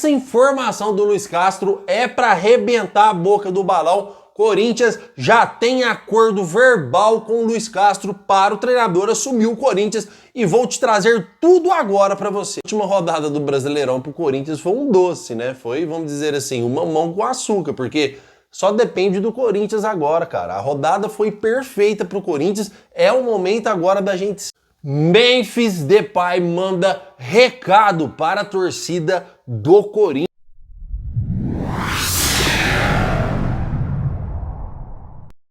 essa informação do Luiz Castro é para arrebentar a boca do balão. Corinthians já tem acordo verbal com o Luiz Castro para o treinador assumir o Corinthians e vou te trazer tudo agora para você. A última rodada do Brasileirão pro Corinthians foi um doce, né? Foi, vamos dizer assim, um mamão com açúcar, porque só depende do Corinthians agora, cara. A rodada foi perfeita pro Corinthians, é o momento agora da gente... Memphis Depay manda recado para a torcida do Corinthians.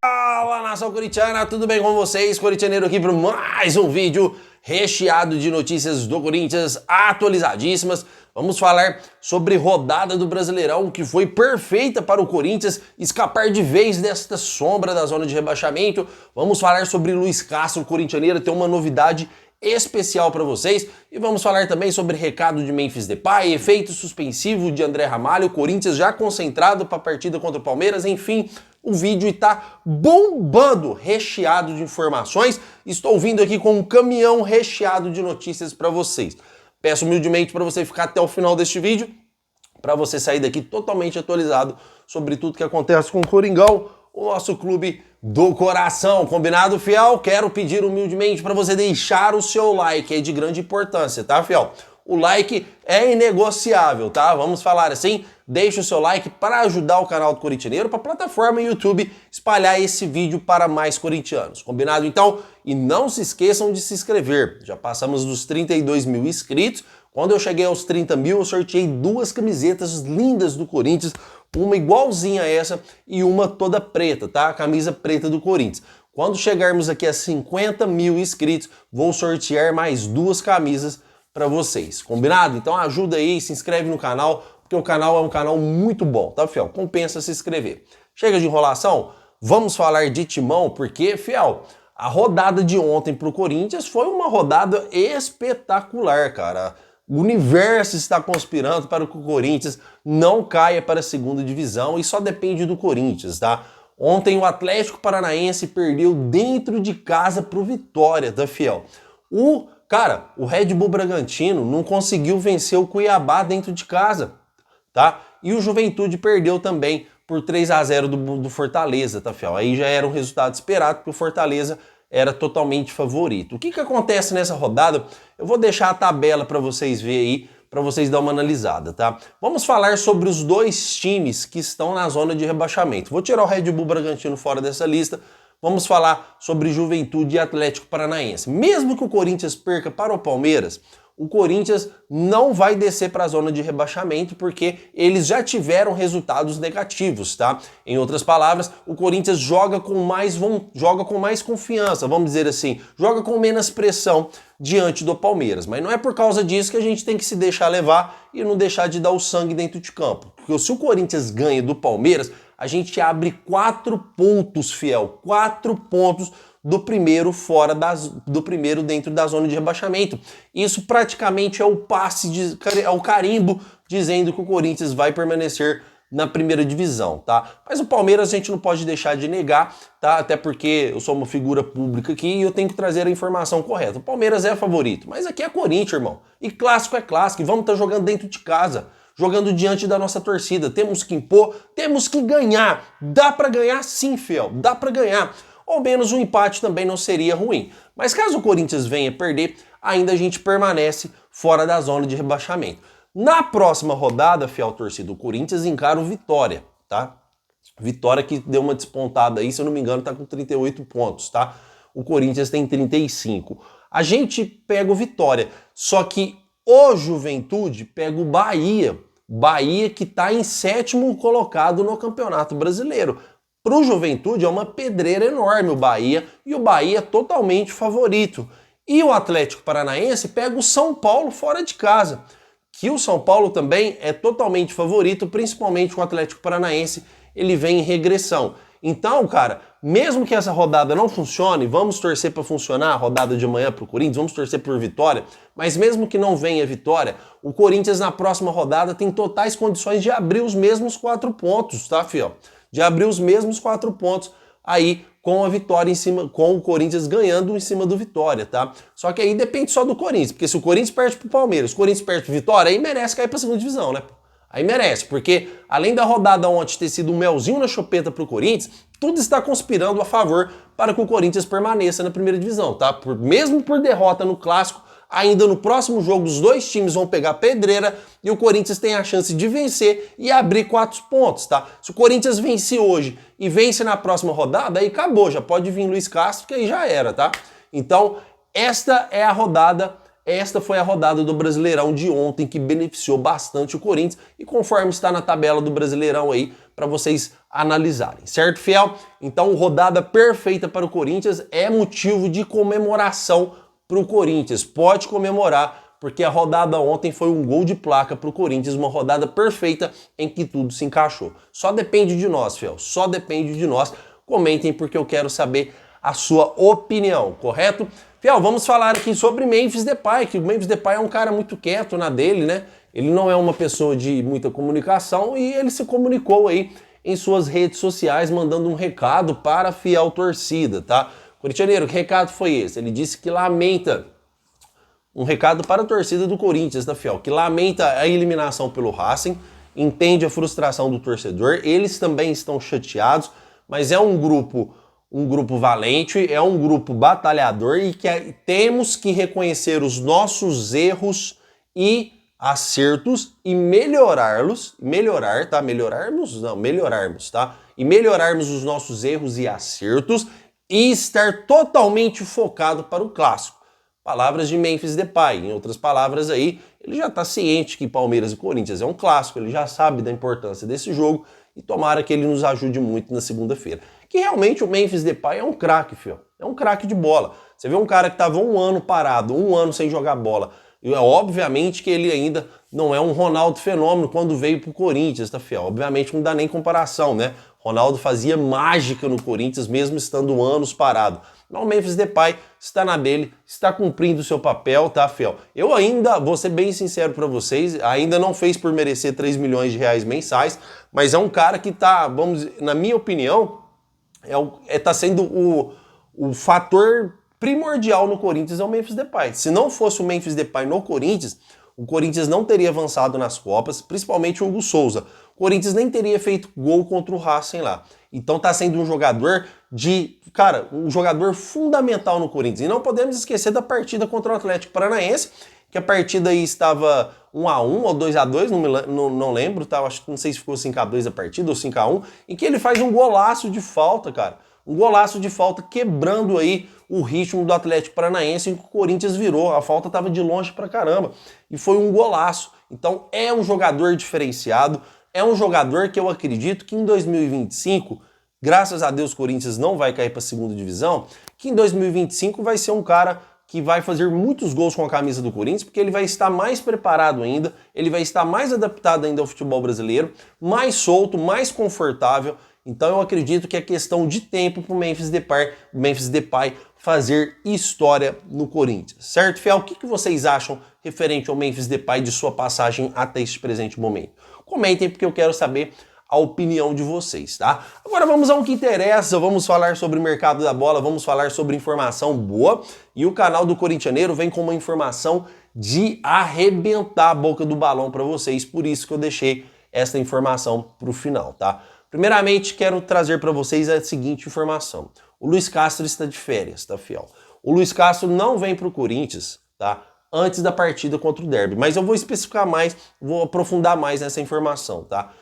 Fala, nação corintiana, tudo bem com vocês? Corintianeiro aqui para mais um vídeo recheado de notícias do Corinthians atualizadíssimas. Vamos falar sobre rodada do Brasileirão, que foi perfeita para o Corinthians escapar de vez desta sombra da zona de rebaixamento. Vamos falar sobre Luiz Castro, corintianeiro, tem uma novidade especial para vocês. E vamos falar também sobre recado de Memphis Depay, efeito suspensivo de André Ramalho, Corinthians já concentrado para a partida contra o Palmeiras, enfim... O vídeo está bombando, recheado de informações. Estou vindo aqui com um caminhão recheado de notícias para vocês. Peço humildemente para você ficar até o final deste vídeo, para você sair daqui totalmente atualizado sobre tudo que acontece com o Coringão, o nosso clube do coração. Combinado, fiel? Quero pedir humildemente para você deixar o seu like, é de grande importância, tá, fiel? O like é inegociável, tá? Vamos falar assim, deixa o seu like para ajudar o canal do Corintianeiro, para a plataforma YouTube espalhar esse vídeo para mais corintianos. Combinado então? E não se esqueçam de se inscrever. Já passamos dos 32 mil inscritos. Quando eu cheguei aos 30 mil, eu sorteei duas camisetas lindas do Corinthians, uma igualzinha a essa e uma toda preta, tá? A camisa preta do Corinthians. Quando chegarmos aqui a 50 mil inscritos, vou sortear mais duas camisas para vocês, combinado? Então ajuda aí, se inscreve no canal, porque o canal é um canal muito bom, tá, fiel? Compensa se inscrever. Chega de enrolação, vamos falar de Timão, porque, fiel, a rodada de ontem pro Corinthians foi uma rodada espetacular, cara. O universo está conspirando para que o Corinthians não caia para a segunda divisão e só depende do Corinthians, tá? Ontem o Atlético Paranaense perdeu dentro de casa pro Vitória, tá, fiel? Cara, o Red Bull Bragantino não conseguiu vencer o Cuiabá dentro de casa, tá? E o Juventude perdeu também por 3-0 do Fortaleza, tá, fiel? Aí já era um resultado esperado, porque o Fortaleza era totalmente favorito. O que acontece nessa rodada? Eu vou deixar a tabela para vocês verem aí, para vocês dar uma analisada, tá? Vamos falar sobre os dois times que estão na zona de rebaixamento. Vou tirar o Red Bull Bragantino fora dessa lista. Vamos falar sobre Juventude e Atlético Paranaense. Mesmo que o Corinthians perca para o Palmeiras, o Corinthians não vai descer para a zona de rebaixamento porque eles já tiveram resultados negativos, tá? Em outras palavras, o Corinthians joga com mais confiança, vamos dizer assim, joga com menos pressão diante do Palmeiras. Mas não é por causa disso que a gente tem que se deixar levar e não deixar de dar o sangue dentro de campo. Porque se o Corinthians ganha do Palmeiras, a gente abre 4 pontos, fiel, 4 pontos do primeiro dentro da zona de rebaixamento. Isso praticamente é o passe, é o carimbo dizendo que o Corinthians vai permanecer na primeira divisão, tá? Mas o Palmeiras a gente não pode deixar de negar, tá? Até porque eu sou uma figura pública aqui e eu tenho que trazer a informação correta. O Palmeiras é favorito, mas aqui é Corinthians, irmão. E clássico é clássico, e vamos estar jogando dentro de casa, jogando diante da nossa torcida. Temos que impor, temos que ganhar. Dá pra ganhar sim, fiel, dá pra ganhar. Ou menos um empate também não seria ruim. Mas caso o Corinthians venha perder, ainda a gente permanece fora da zona de rebaixamento. Na próxima rodada, fiel torcida, o Corinthians encara o Vitória, tá? Vitória que deu uma despontada aí, se eu não me engano, tá com 38 pontos, tá? O Corinthians tem 35. A gente pega o Vitória, só que o Juventude pega o Bahia. Bahia que tá em 7º colocado no Campeonato Brasileiro. Para o Juventude é uma pedreira enorme o Bahia, e o Bahia é totalmente favorito. E o Atlético Paranaense pega o São Paulo fora de casa, que o São Paulo também é totalmente favorito, principalmente o Atlético Paranaense, ele vem em regressão. Então, cara, mesmo que essa rodada não funcione, vamos torcer para funcionar a rodada de amanhã para o Corinthians, vamos torcer por vitória, mas mesmo que não venha vitória, o Corinthians na próxima rodada tem totais condições de abrir os mesmos 4 pontos, tá, fiel? De abrir os mesmos 4 pontos aí com a vitória em cima, com o Corinthians ganhando em cima do Vitória, tá? Só que aí depende só do Corinthians, porque se o Corinthians perde pro Palmeiras, o Corinthians perde pro Vitória, aí merece cair pra segunda divisão, né? Aí merece, porque além da rodada ontem ter sido um melzinho na chupeta pro Corinthians, tudo está conspirando a favor para que o Corinthians permaneça na primeira divisão, tá? Mesmo por derrota no Clássico, ainda no próximo jogo os dois times vão pegar pedreira e o Corinthians tem a chance de vencer e abrir 4 pontos, tá? Se o Corinthians vencer hoje e vence na próxima rodada, aí acabou, já pode vir Luiz Castro, que aí já era, tá? Então, esta foi a rodada do Brasileirão de ontem que beneficiou bastante o Corinthians e conforme está na tabela do Brasileirão aí para vocês analisarem, certo, fiel? Então, rodada perfeita para o Corinthians, é motivo de comemoração para o Corinthians. Pode comemorar, porque a rodada ontem foi um gol de placa para o Corinthians, uma rodada perfeita em que tudo se encaixou. Só depende de nós, fiel, só depende de nós. Comentem porque eu quero saber a sua opinião, correto? Fiel, vamos falar aqui sobre Memphis Depay, que o Memphis Depay é um cara muito quieto na dele, né? Ele não é uma pessoa de muita comunicação e ele se comunicou aí em suas redes sociais, mandando um recado para a fiel torcida, tá? Corintianeiro, que recado foi esse? Ele disse que lamenta, um recado para a torcida do Corinthians, tá, fiel? Que lamenta a eliminação pelo Racing, entende a frustração do torcedor, eles também estão chateados, mas é um grupo valente, é um grupo batalhador e que temos que reconhecer os nossos erros e acertos e melhorarmos, tá? E melhorarmos os nossos erros e acertos e estar totalmente focado para o Clássico. Palavras de Memphis Depay, em outras palavras aí, ele já está ciente que Palmeiras e Corinthians é um clássico, ele já sabe da importância desse jogo e tomara que ele nos ajude muito na segunda-feira. Que realmente o Memphis Depay é um craque, filho. É um craque de bola. Você vê um cara que estava um ano parado, um ano sem jogar bola. E obviamente que ele ainda não é um Ronaldo fenômeno quando veio pro Corinthians, tá, fiel? Obviamente não dá nem comparação, né? Ronaldo fazia mágica no Corinthians mesmo estando anos parado. Mas o Memphis Depay está na dele, está cumprindo o seu papel, tá, fiel? Eu ainda, vou ser bem sincero para vocês, ainda não fez por merecer 3 milhões de reais mensais, mas é um cara que tá, na minha opinião, tá sendo o fator primordial no Corinthians é o Memphis Depay. Se não fosse o Memphis Depay no Corinthians, o Corinthians não teria avançado nas Copas, principalmente o Hugo Souza. O Corinthians nem teria feito gol contra o Racing lá. Então tá sendo um jogador um jogador fundamental no Corinthians. E não podemos esquecer da partida contra o Atlético Paranaense, que a partida aí estava 1-1 ou 2-2, não lembro, tá? Não sei se ficou 5-2 a partida ou 5-1, em que ele faz um golaço de falta, cara. Um golaço de falta quebrando aí o ritmo do Atlético Paranaense, em que o Corinthians virou. A falta estava de longe pra caramba. E foi um golaço. Então é um jogador diferenciado, é um jogador que eu acredito que em 2025, graças a Deus o Corinthians não vai cair para a segunda divisão, que em 2025 vai ser um cara que vai fazer muitos gols com a camisa do Corinthians, porque ele vai estar mais preparado ainda, ele vai estar mais adaptado ainda ao futebol brasileiro, mais solto, mais confortável. Então eu acredito que é questão de tempo para o Memphis Depay fazer história no Corinthians. Certo, fiel? O que vocês acham referente ao Memphis Depay de sua passagem até este presente momento? Comentem porque eu quero saber a opinião de vocês, tá? Agora vamos ao que interessa, vamos falar sobre o mercado da bola, vamos falar sobre informação boa e o canal do Corintianeiro vem com uma informação de arrebentar a boca do balão para vocês, por isso que eu deixei essa informação para o final, tá? Primeiramente, quero trazer para vocês a seguinte informação. O Luiz Castro está de férias, tá, fiel? O Luiz Castro não vem para o Corinthians, tá? Antes da partida contra o Derby, mas eu vou especificar mais, vou aprofundar mais nessa informação, tá?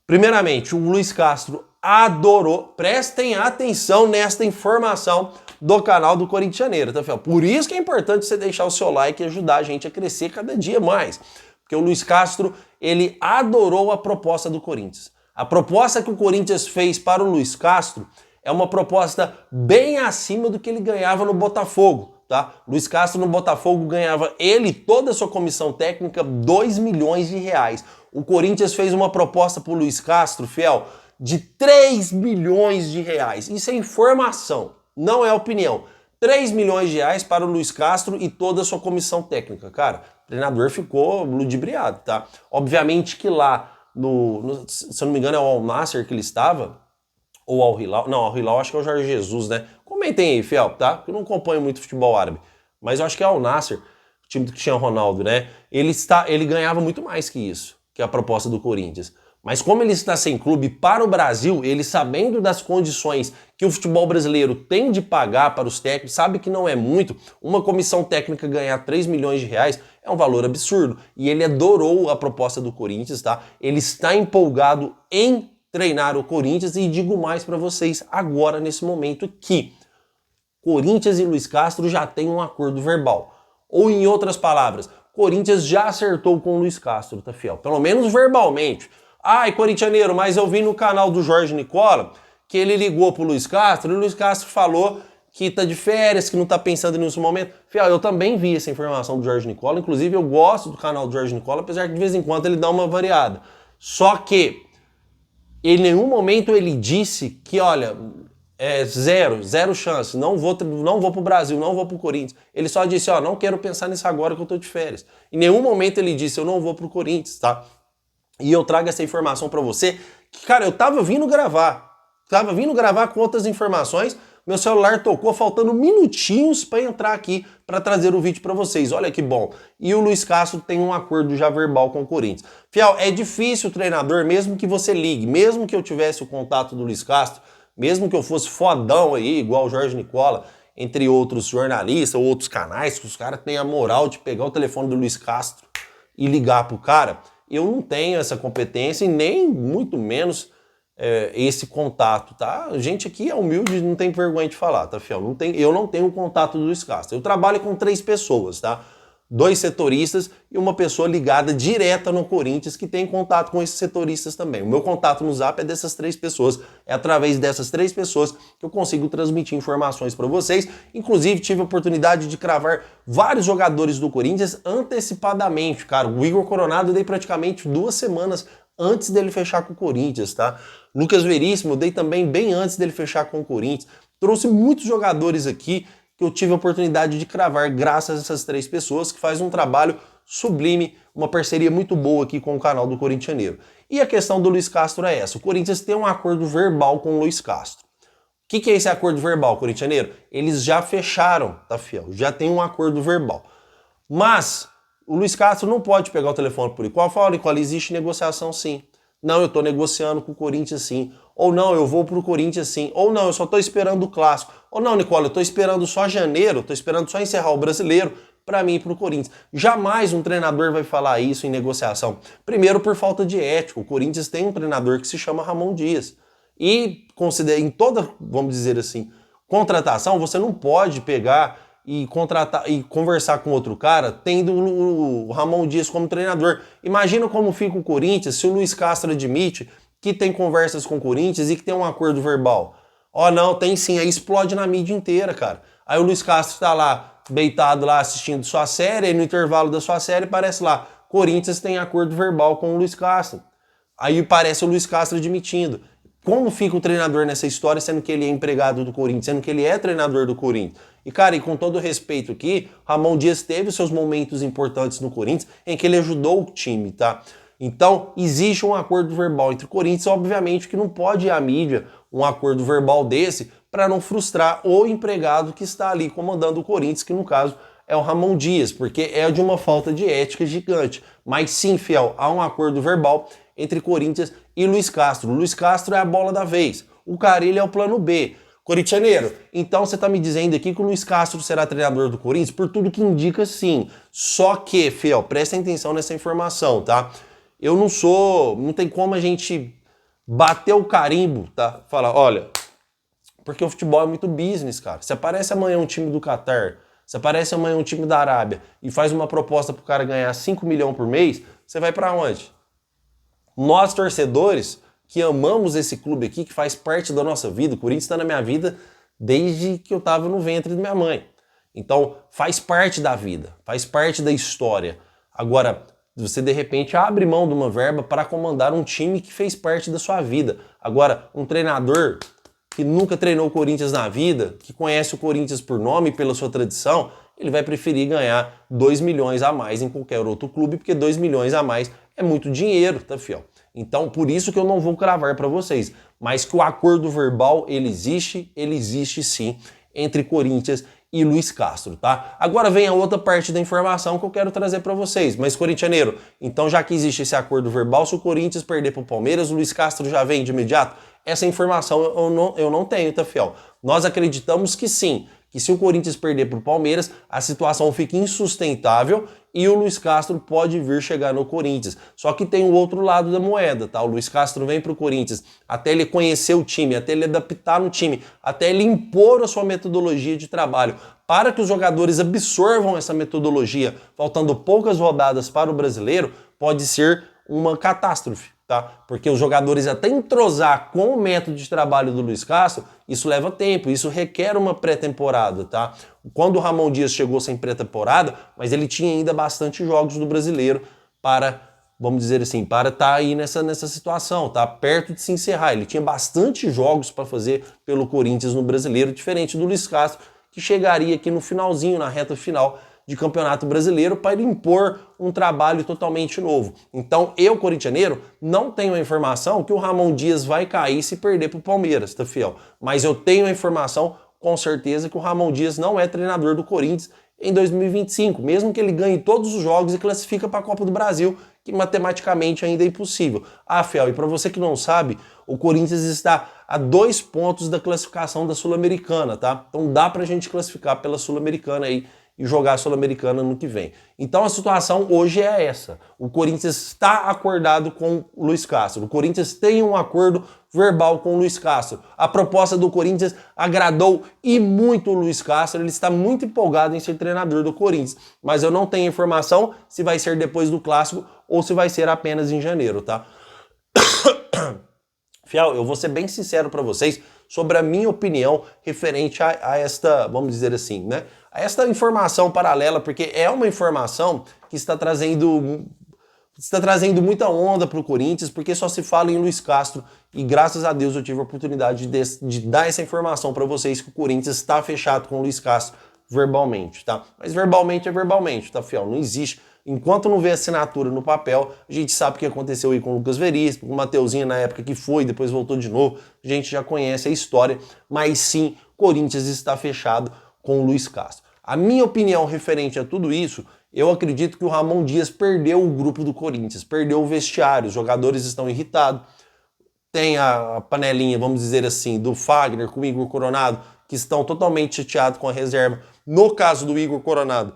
Primeiramente, o Luiz Castro adorou, prestem atenção nesta informação do canal do Corintianeiro, tá, fiel? Por isso que é importante você deixar o seu like e ajudar a gente a crescer cada dia mais, porque o Luiz Castro, ele adorou a proposta do Corinthians. A proposta que o Corinthians fez para o Luiz Castro é uma proposta bem acima do que ele ganhava no Botafogo, tá? Luiz Castro no Botafogo ganhava ele e toda a sua comissão técnica 2 milhões de reais. O Corinthians fez uma proposta para o Luiz Castro, fiel, de 3 milhões de reais. Isso é informação, não é opinião. 3 milhões de reais para o Luiz Castro e toda a sua comissão técnica. Cara, o treinador ficou ludibriado, tá? Obviamente que lá se eu não me engano é o Al Nassr que ele estava, ou Al Hilal, não, Al Hilal acho que é o Jorge Jesus, né? Comentem aí, fiel, tá? Eu não acompanho muito futebol árabe, mas eu acho que é o Al Nassr, o time que tinha o Ronaldo, né? Ele ganhava muito mais que isso. que é a proposta do Corinthians. Mas como ele está sem clube para o Brasil, ele sabendo das condições que o futebol brasileiro tem de pagar para os técnicos, sabe que não é muito, uma comissão técnica ganhar 3 milhões de reais é um valor absurdo. E ele adorou a proposta do Corinthians, tá? Ele está empolgado em treinar o Corinthians e digo mais para vocês agora, nesse momento, que Corinthians e Luiz Castro já têm um acordo verbal. Ou em outras palavras, Corinthians já acertou com o Luiz Castro, tá, fiel? Pelo menos verbalmente. Ai, corintianeiro, mas eu vi no canal do Jorge Nicola que ele ligou pro Luiz Castro e o Luiz Castro falou que tá de férias, que não tá pensando nisso no momento. Fiel, eu também vi essa informação do Jorge Nicola, inclusive eu gosto do canal do Jorge Nicola, apesar que de vez em quando ele dá uma variada. Só que em nenhum momento ele disse que, olha, zero chance, não vou pro Brasil, não vou pro Corinthians. Ele só disse, ó, não quero pensar nisso agora que eu tô de férias. Em nenhum momento ele disse, eu não vou pro Corinthians, tá? E eu trago essa informação pra você, que, cara, eu tava vindo gravar com outras informações, meu celular tocou faltando minutinhos pra entrar aqui pra trazer o vídeo pra vocês, olha que bom. E o Luiz Castro tem um acordo já verbal com o Corinthians. Fiel, é difícil o treinador, mesmo que você ligue, mesmo que eu tivesse o contato do Luiz Castro, mesmo que eu fosse fodão aí, igual o Jorge Nicola, entre outros jornalistas ou outros canais, que os caras têm a moral de pegar o telefone do Luiz Castro e ligar pro cara, eu não tenho essa competência e nem muito menos esse contato, tá? A gente aqui é humilde e não tem vergonha de falar, tá, fiel? Eu não tenho o contato do Luiz Castro. Eu trabalho com 3 pessoas, tá? 2 setoristas e uma pessoa ligada direta no Corinthians que tem contato com esses setoristas também. O meu contato no Zap é dessas 3 pessoas, é através dessas 3 pessoas que eu consigo transmitir informações para vocês. Inclusive tive a oportunidade de cravar vários jogadores do Corinthians antecipadamente, cara. O Igor Coronado eu dei praticamente 2 semanas antes dele fechar com o Corinthians, tá? Lucas Veríssimo eu dei também bem antes dele fechar com o Corinthians. Trouxe muitos jogadores aqui que eu tive a oportunidade de cravar graças a essas 3 pessoas que fazem um trabalho sublime, uma parceria muito boa aqui com o canal do Corintianeiro. E a questão do Luiz Castro é essa, o Corinthians tem um acordo verbal com o Luiz Castro. O que é esse acordo verbal, Corintianeiro? Eles já fecharam, tá, fiel? Já tem um acordo verbal. Mas o Luiz Castro não pode pegar o telefone por igual e falar, Nicola, existe negociação sim. Não, eu tô negociando com o Corinthians sim. Ou não, eu vou pro Corinthians sim. Ou não, eu só tô esperando o clássico. Ou não, Nicola, eu tô esperando só janeiro, tô esperando só encerrar o brasileiro para mim ir pro Corinthians. Jamais um treinador vai falar isso em negociação. Primeiro, por falta de ética. O Corinthians tem um treinador que se chama Ramon Dias. E em toda, vamos dizer assim, contratação, você não pode pegar e contratar e conversar com outro cara tendo o Ramon Dias como treinador. Imagina como fica o Corinthians se o Luiz Castro admite que tem conversas com o Corinthians e que tem um acordo verbal. Ó, não, tem sim, aí explode na mídia inteira, cara. Aí o Luiz Castro tá lá, deitado lá assistindo sua série, e no intervalo da sua série aparece lá, Corinthians tem acordo verbal com o Luiz Castro. Aí parece o Luiz Castro admitindo. Como fica o treinador nessa história, sendo que ele é empregado do Corinthians, sendo que ele é treinador do Corinthians? E, cara, e com todo o respeito aqui, Ramon Dias teve seus momentos importantes no Corinthians em que ele ajudou o time, tá? Então, existe um acordo verbal entre o Corinthians, obviamente que não pode ir à mídia um acordo verbal desse para não frustrar o empregado que está ali comandando o Corinthians, que no caso é o Ramon Dias, porque é de uma falta de ética gigante. Mas sim, fiel, há um acordo verbal entre Corinthians e Luiz Castro. O Luiz Castro é a bola da vez. O Carille é o plano B. Corintianeiro, então você está me dizendo aqui que o Luiz Castro será treinador do Corinthians? Por tudo que indica, sim. Só que, fiel, prestem atenção nessa informação, tá? Eu não tem como a gente bater o carimbo, tá? Falar, olha, porque o futebol é muito business, cara. Se aparece amanhã um time do Catar, se aparece amanhã um time da Arábia e faz uma proposta pro cara ganhar 5 milhões por mês, você vai para onde? Nós, torcedores, que amamos esse clube aqui, que faz parte da nossa vida, o Corinthians está na minha vida desde que eu estava no ventre da minha mãe. Então, faz parte da vida, faz parte da história. Agora, você de repente abre mão de uma verba para comandar um time que fez parte da sua vida. Agora, um treinador que nunca treinou o Corinthians na vida, que conhece o Corinthians por nome e pela sua tradição, ele vai preferir ganhar 2 milhões a mais em qualquer outro clube, porque 2 milhões a mais é muito dinheiro, tá, fiel? Então, por isso que eu não vou cravar para vocês. Mas que o acordo verbal, ele existe sim, entre Corinthians e Luiz Castro, tá? Agora vem a outra parte da informação que eu quero trazer para vocês. Mas, corintianeiro, então já que existe esse acordo verbal, se o Corinthians perder pro Palmeiras, o Luiz Castro já vem de imediato? Essa informação eu não tenho, tá, fiel? Nós acreditamos que sim, que se o Corinthians perder pro Palmeiras, a situação fica insustentável e o Luiz Castro pode vir chegar no Corinthians. Só que tem o outro lado da moeda, tá? O Luiz Castro vem pro Corinthians até ele conhecer o time, até ele adaptar no time, até ele impor a sua metodologia de trabalho, para que os jogadores absorvam essa metodologia, faltando poucas rodadas para o brasileiro, pode ser uma catástrofe, tá? Porque os jogadores até entrosar com o método de trabalho do Luiz Castro, isso leva tempo, isso requer uma pré-temporada, tá? Quando o Ramon Dias chegou sem pré-temporada, mas ele tinha ainda bastante jogos do brasileiro para, vamos dizer assim, para estar aí nessa situação, tá? Perto de se encerrar. Ele tinha bastante jogos para fazer pelo Corinthians no brasileiro, diferente do Luiz Castro, que chegaria aqui no finalzinho, na reta final de Campeonato Brasileiro, para impor um trabalho totalmente novo. Então, eu, corintianeiro, não tenho a informação que o Ramon Dias vai cair se perder para o Palmeiras, tá, fiel? Mas eu tenho a informação, com certeza, que o Ramon Dias não é treinador do Corinthians em 2025, mesmo que ele ganhe todos os jogos e classifica para a Copa do Brasil, que matematicamente ainda é impossível. Ah, fiel, e para você que não sabe, o Corinthians está a 2 pontos da classificação da Sul-Americana, tá? Então dá pra gente classificar pela Sul-Americana aí e jogar a Sul-Americana no que vem. Então a situação hoje é essa. O Corinthians está acordado com o Luiz Castro. O Corinthians tem um acordo verbal com o Luiz Castro. A proposta do Corinthians agradou e muito o Luiz Castro. Ele está muito empolgado em ser treinador do Corinthians. Mas eu não tenho informação se vai ser depois do Clássico ou se vai ser apenas em janeiro, tá? Fiel, eu vou ser bem sincero para vocês sobre a minha opinião referente a esta, vamos dizer assim, né? A esta informação paralela, porque é uma informação que está trazendo muita onda para o Corinthians, porque só se fala em Luiz Castro e graças a Deus eu tive a oportunidade de dar essa informação para vocês que o Corinthians está fechado com o Luiz Castro verbalmente, tá? Mas verbalmente é verbalmente, tá, fiel? Não existe. Enquanto não vê assinatura no papel, a gente sabe o que aconteceu aí com o Lucas Veríssimo, com o Mateuzinho na época que foi, depois voltou de novo. A gente já conhece a história, mas sim, Corinthians está fechado com o Luiz Castro. A minha opinião referente a tudo isso, eu acredito que o Ramon Dias perdeu o grupo do Corinthians, perdeu o vestiário, os jogadores estão irritados. Tem a panelinha, vamos dizer assim, do Fagner com o Igor Coronado, que estão totalmente chateados com a reserva. No caso do Igor Coronado,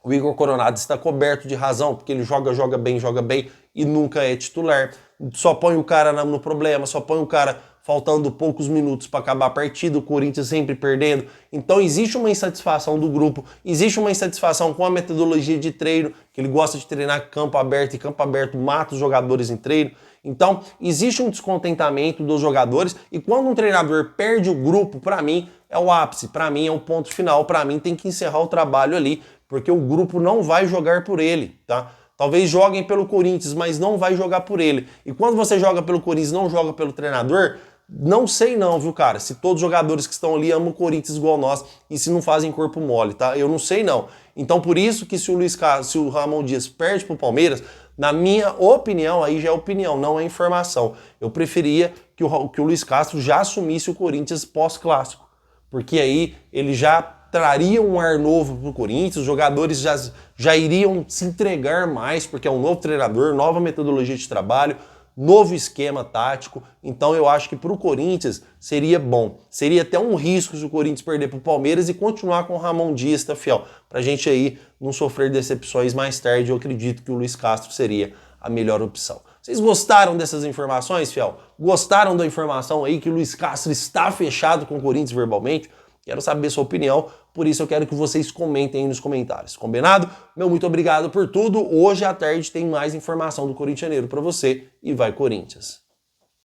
o Igor Coronado está coberto de razão, porque ele joga bem e nunca é titular. Só põe o cara no problema, só põe o cara faltando poucos minutos para acabar a partida, o Corinthians sempre perdendo. Então existe uma insatisfação do grupo, existe uma insatisfação com a metodologia de treino, que ele gosta de treinar campo aberto e campo aberto mata os jogadores em treino. Então existe um descontentamento dos jogadores e quando um treinador perde o grupo, para mim é o ápice, para mim é o ponto final, para mim tem que encerrar o trabalho ali, porque o grupo não vai jogar por ele, tá? Talvez joguem pelo Corinthians, mas não vai jogar por ele. E quando você joga pelo Corinthians e não joga pelo treinador, não sei não, viu, cara? Se todos os jogadores que estão ali amam o Corinthians igual nós e se não fazem corpo mole, tá? Eu não sei não. Então por isso que se o Ramon Dias perde pro Palmeiras, na minha opinião, aí já é opinião, não é informação. Eu preferia que o Luiz Castro já assumisse o Corinthians pós-clássico. Porque aí ele já traria um ar novo pro Corinthians, os jogadores já iriam se entregar mais, porque é um novo treinador, nova metodologia de trabalho, novo esquema tático. Então eu acho que para o Corinthians seria bom. Seria até um risco se o Corinthians perder para o Palmeiras e continuar com o Ramon Dias, tá, fiel? Pra gente aí não sofrer decepções mais tarde, eu acredito que o Luiz Castro seria a melhor opção. Vocês gostaram dessas informações, fiel? Gostaram da informação aí que o Luiz Castro está fechado com o Corinthians verbalmente? Quero saber sua opinião, por isso eu quero que vocês comentem aí nos comentários. Combinado? Meu muito obrigado por tudo. Hoje à tarde tem mais informação do Corintianeiro para você e vai Corinthians!